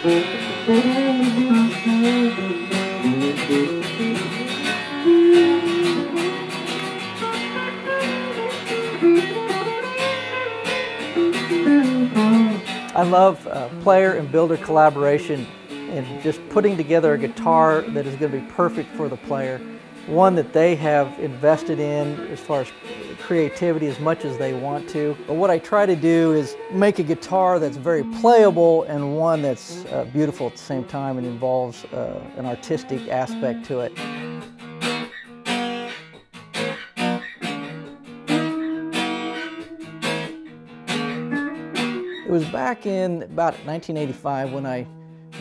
I love player and builder collaboration and just putting together a guitar that is going to be perfect for the player, one that they have invested in as far as creativity as much as they want to. But what I try to do is make a guitar that's very playable and one that's beautiful at the same time and involves an artistic aspect to it. It was back in about 1985 when I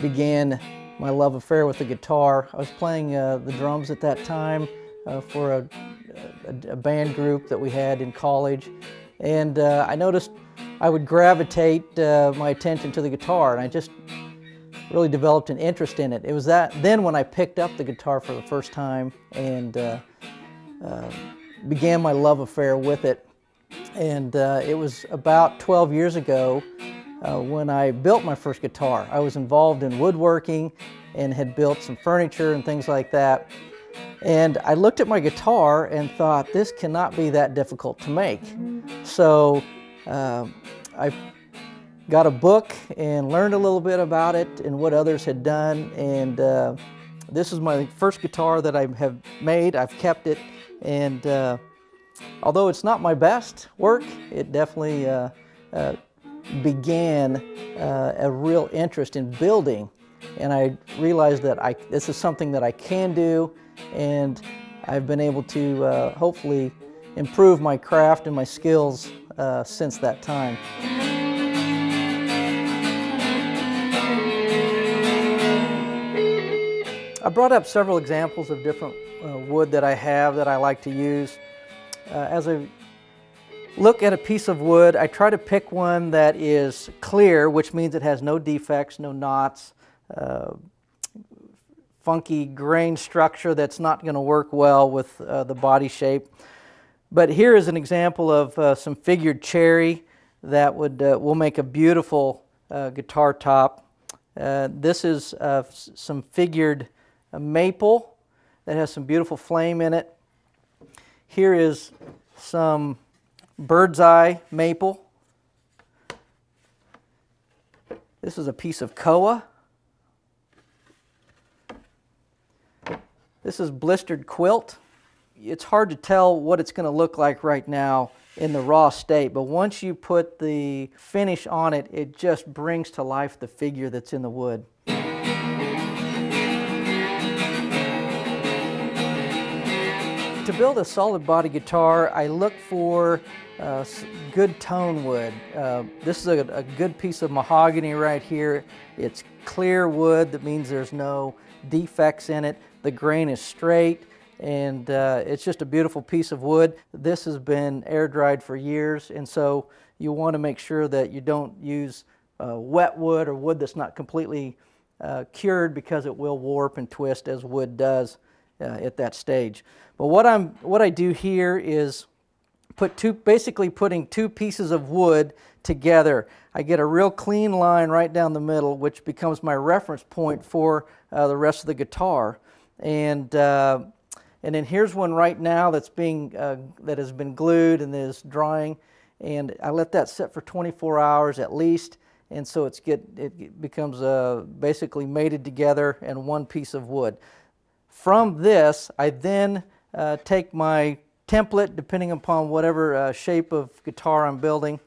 began my love affair with the guitar. I was playing the drums at that time for a band group that we had in college, and I noticed I would gravitate my attention to the guitar, and I just really developed an interest in it. It was then when I picked up the guitar for the first time and began my love affair with it. And it was about 12 years ago when I built my first guitar. I was involved in woodworking and had built some furniture and things like that. And I looked at my guitar and thought, this cannot be that difficult to make. So I got a book and learned a little bit about it and what others had done. And this is my first guitar that I have made. I've kept it. And although it's not my best work, it definitely began a real interest in building, and I realized that this is something that I can do, and I've been able to hopefully improve my craft and my skills since that time. I brought up several examples of different wood that I have that I like to use. As I look at a piece of wood, I try to pick one that is clear, which means it has no defects, no knots, funky grain structure that's not going to work well with the body shape. But here is an example of some figured cherry that will make a beautiful guitar top. This is some figured maple that has some beautiful flame in it. Here is some bird's eye maple. This is a piece of koa. This is blistered quilt. It's hard to tell what it's going to look like right now in the raw state, but once you put the finish on it, it just brings to life the figure that's in the wood. To build a solid body guitar, I look for good tone wood. This is a good piece of mahogany right here. It's clear wood, that means there's no defects in it. The grain is straight, and it's just a beautiful piece of wood. This has been air dried for years, and so you want to make sure that you don't use wet wood or wood that's not completely cured, because it will warp and twist as wood does at that stage. But what I do here is basically putting two pieces of wood together. I get a real clean line right down the middle, which becomes my reference point for the rest of the guitar. And then here's one right now that's that has been glued and is drying, and I let that sit for 24 hours at least, and so it becomes basically mated together in one piece of wood. From this, I then take my template, depending upon whatever shape of guitar I'm building,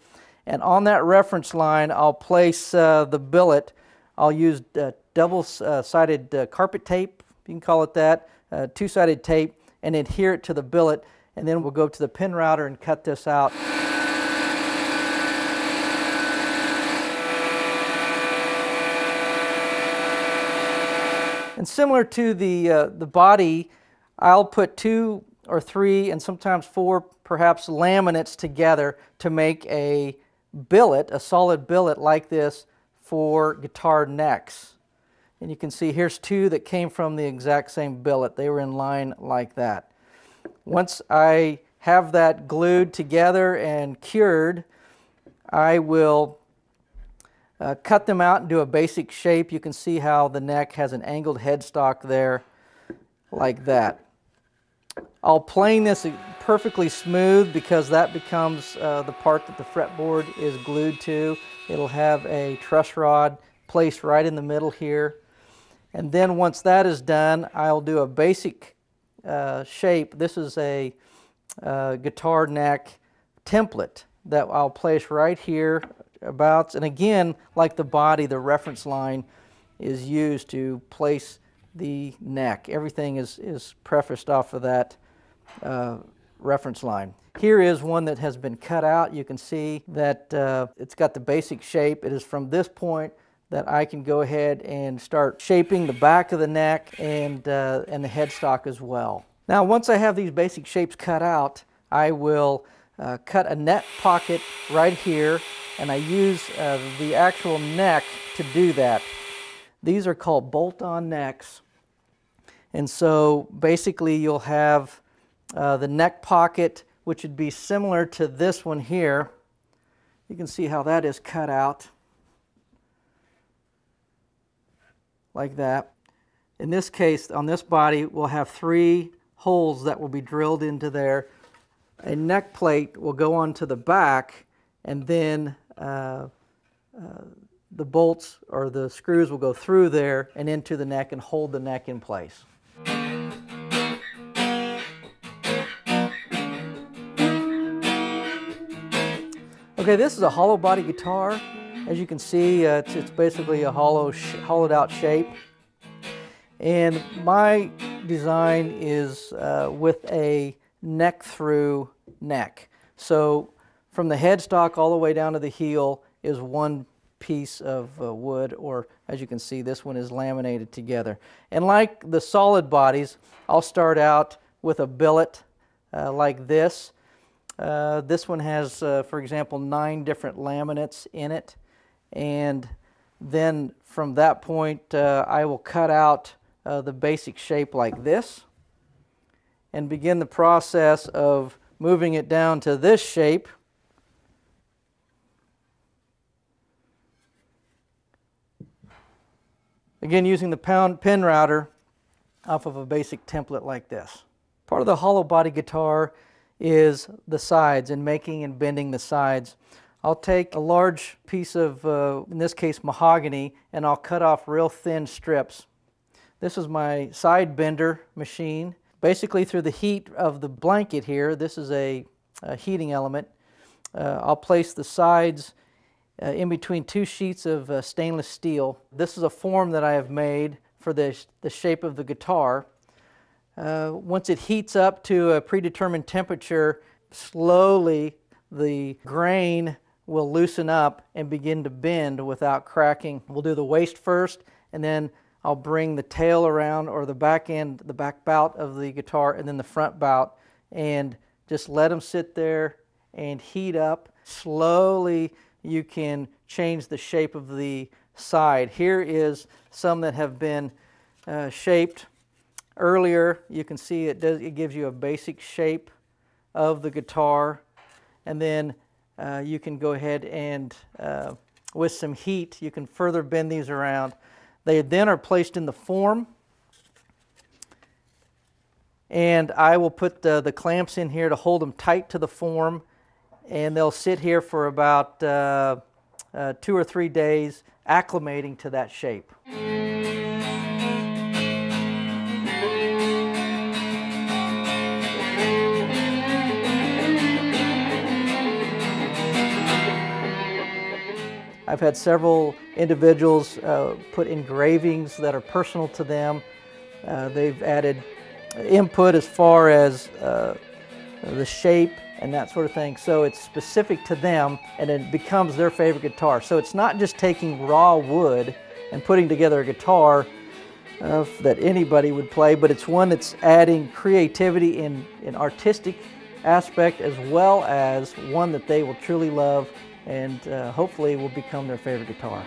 and on that reference line I'll place the billet. I'll use double-sided carpet tape, you can call it that, two-sided tape, and adhere it to the billet, and then we'll go to the pin router and cut this out. And similar to the body, I'll put 2 or 3 and sometimes 4 perhaps laminates together to make a billet, a solid billet like this for guitar necks. And you can see here's 2 that came from the exact same billet. They were in line like that. Once I have that glued together and cured, I will cut them out and do a basic shape. You can see how the neck has an angled headstock there, like that. I'll plane this perfectly smooth because that becomes the part that the fretboard is glued to. It'll have a truss rod placed right in the middle here. And then once that is done, I'll do a basic shape. This is a guitar neck template that I'll place right here about. And again, like the body, the reference line is used to place the neck. Everything is prefaced off of that reference line. Here is one that has been cut out. You can see that it's got the basic shape. It is from this point that I can go ahead and start shaping the back of the neck and the headstock as well. Now, once I have these basic shapes cut out, I will cut a neck pocket right here, and I use the actual neck to do that. These are called bolt-on necks. And so basically you'll have the neck pocket, which would be similar to this one here. You can see how that is cut out like that. In this case, on this body, we'll have 3 holes that will be drilled into there. A neck plate will go onto the back, and then the bolts or the screws will go through there and into the neck and hold the neck in place. Okay, this is a hollow body guitar. As you can see, it's basically a hollowed out shape. And my design is with a neck through neck. So from the headstock all the way down to the heel is one piece of wood, or as you can see, this one is laminated together. And like the solid bodies, I'll start out with a billet like this. This one has, for example, 9 different laminates in it. And then from that point, I will cut out the basic shape like this and begin the process of moving it down to this shape. Again, using the pin router off of a basic template like this. Part of the hollow body guitar is the sides and making and bending the sides. I'll take a large piece of, in this case, mahogany, and I'll cut off real thin strips. This is my side bender machine. Basically, through the heat of the blanket here, this is a heating element, I'll place the sides in between 2 sheets of stainless steel. This is a form that I have made for the shape of the guitar. Once it heats up to a predetermined temperature, slowly the grain will loosen up and begin to bend without cracking. We'll do the waist first, and then I'll bring the tail around, or the back end, the back bout of the guitar, and then the front bout, and just let them sit there and heat up. Slowly you can change the shape of the side. Here is some that have been shaped earlier. You can see it gives you a basic shape of the guitar, and then you can go ahead and with some heat you can further bend these around. They then are placed in the form, and I will put the clamps in here to hold them tight to the form, and they'll sit here for about 2 or 3 days acclimating to that shape. I've had several individuals put engravings that are personal to them. They've added input as far as the shape and that sort of thing. So it's specific to them, and it becomes their favorite guitar. So it's not just taking raw wood and putting together a guitar that anybody would play, but it's one that's adding creativity in artistic aspect, as well as one that they will truly love and hopefully will become their favorite guitar.